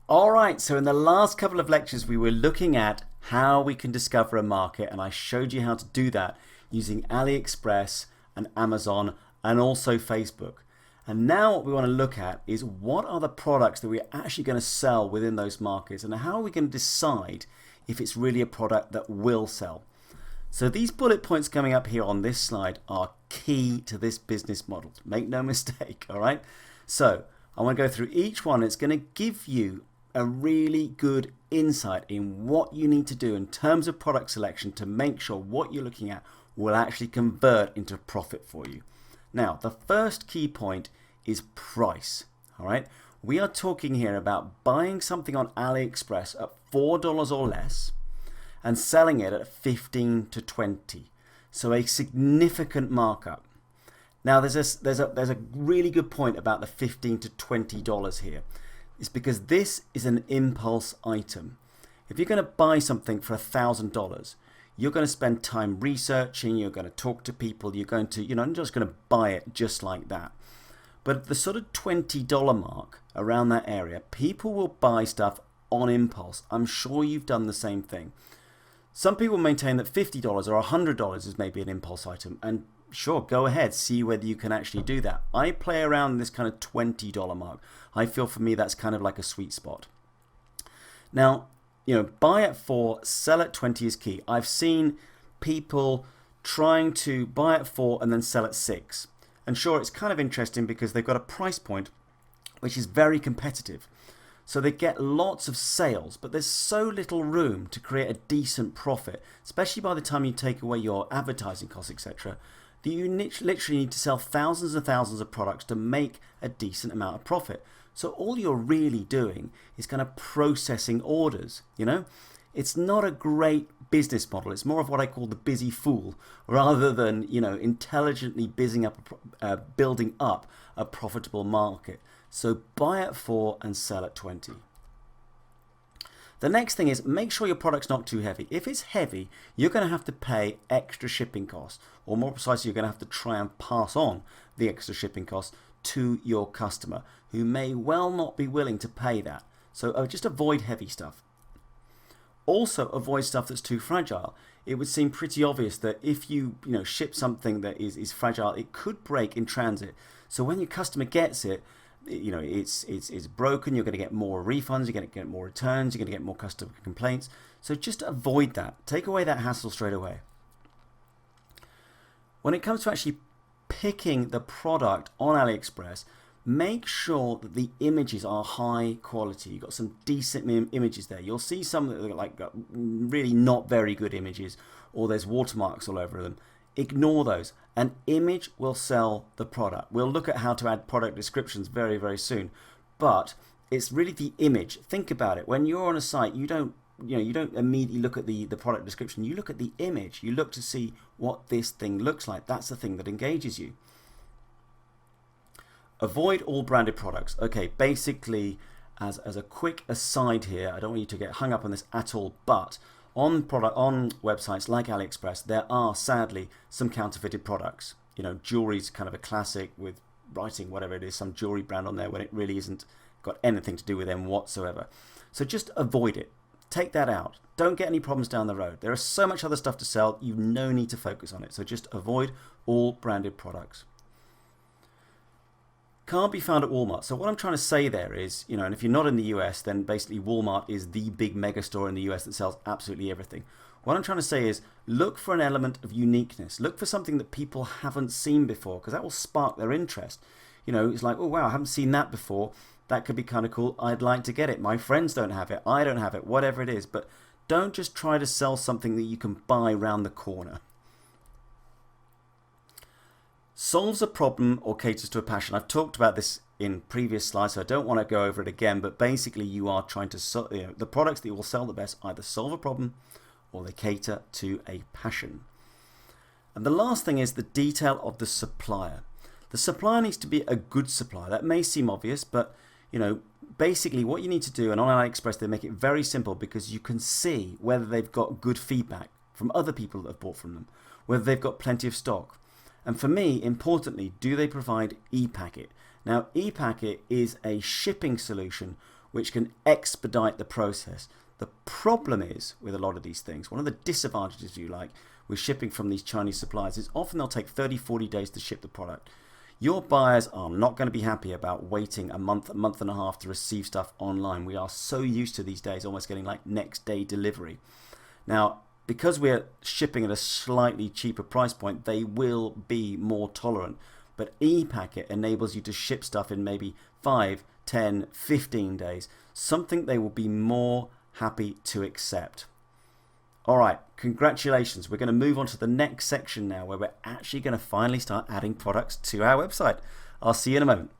Alright, so in the last couple of lectures we were looking at how we can discover a market, and I showed you how to do that using AliExpress and Amazon and also Facebook. And now what we want to look at is what are the products that we're actually going to sell within those markets, and how are we going to decide if it's really a product that will sell. So these bullet points coming up here on this slide are key to this business model. Make no mistake, alright? So I want to go through each one. It's going to give you a really good insight in what you need to do in terms of product selection to make sure what you're looking at will actually convert into profit for you. Now, the first key point is price. All right, we are talking here about buying something on AliExpress at $4 or less and selling it at 15 to 20. So a significant markup. Now, there's a really good point about the 15 to $20 here. It's because this is an impulse item. If you're going to buy something for $1,000, you're going to spend time researching, you're going to talk to people, you're going to, you're not just going to buy it just like that. But at the sort of $20 mark, around that area, people will buy stuff on impulse. I'm sure you've done the same thing. Some people maintain that $50 or $100 is maybe an impulse item, and sure, go ahead, see whether you can actually do that. I play around this kind of $20 mark. I feel for me that's kind of like a sweet spot. Now, buy at 4, sell at 20 is key. I've seen people trying to buy at 4 and then sell at 6. And sure, it's kind of interesting because they've got a price point which is very competitive. So they get lots of sales, but there's so little room to create a decent profit, especially by the time you take away your advertising costs, etc., that you literally need to sell thousands and thousands of products to make a decent amount of profit. So all you're really doing is kind of processing orders, It's not a great business model. It's more of what I call the busy fool, rather than, intelligently building up a profitable market. So buy at 4 and sell at 20. The next thing is make sure your product's not too heavy. If it's heavy, you're going to have to pay extra shipping costs, or more precisely, you're going to have to try and pass on the extra shipping costs to your customer, who may well not be willing to pay that. So just avoid heavy stuff. Also avoid stuff that's too fragile. It would seem pretty obvious that if you ship something that is fragile, it could break in transit. So when your customer gets it, it's broken, you're going to get more refunds, you're going to get more returns, you're going to get more customer complaints. So just avoid that. Take away that hassle straight away. When it comes to actually picking the product on AliExpress, make sure that the images are high quality. You've got some decent images there. You'll see some that are like really not very good images, or there's watermarks all over them. Ignore those. An image will sell the product. We'll look at how to add product descriptions very, very soon. But it's really the image. Think about it. When you're on a site, you don't immediately look at the product description. You look at the image. You look to see what this thing looks like. That's the thing that engages you. Avoid all branded products. Okay, basically, as a quick aside here, I don't want you to get hung up on this at all, but on websites like AliExpress, there are sadly some counterfeited products. Jewelry's kind of a classic, with writing whatever it is, some jewelry brand on there, when it really isn't got anything to do with them whatsoever. So just avoid it. Take that out. Don't get any problems down the road. There is so much other stuff to sell, you've no need to focus on it. So just avoid all branded products. Can't be found at Walmart. So what I'm trying to say there is, and if you're not in the US, then basically Walmart is the big mega store in the US that sells absolutely everything. What I'm trying to say is look for an element of uniqueness. Look for something that people haven't seen before, because that will spark their interest. It's like, oh wow, I haven't seen that before. That could be kind of cool. I'd like to get it. My friends don't have it. I don't have it. Whatever it is. But don't just try to sell something that you can buy round the corner. Solves a problem or caters to a passion. I've talked about this in previous slides, so I don't want to go over it again, but basically you are trying to the products that you will sell the best either solve a problem or they cater to a passion. And the last thing is the detail of the supplier. The supplier needs to be a good supplier. That may seem obvious, but basically what you need to do, and on AliExpress they make it very simple, because you can see whether they've got good feedback from other people that have bought from them, whether they've got plenty of stock. And for me, importantly, do they provide ePacket? Now, ePacket is a shipping solution which can expedite the process. The problem is with a lot of these things, one of the disadvantages, if you like, with shipping from these Chinese suppliers is often they'll take 30, 40 days to ship the product. Your buyers are not going to be happy about waiting a month and a half to receive stuff online. We are so used to these days almost getting like next day delivery. Now, because we're shipping at a slightly cheaper price point, they will be more tolerant. But ePacket enables you to ship stuff in maybe 5, 10, 15 days, something they will be more happy to accept. All right, congratulations. We're going to move on to the next section now where we're actually going to finally start adding products to our website. I'll see you in a moment.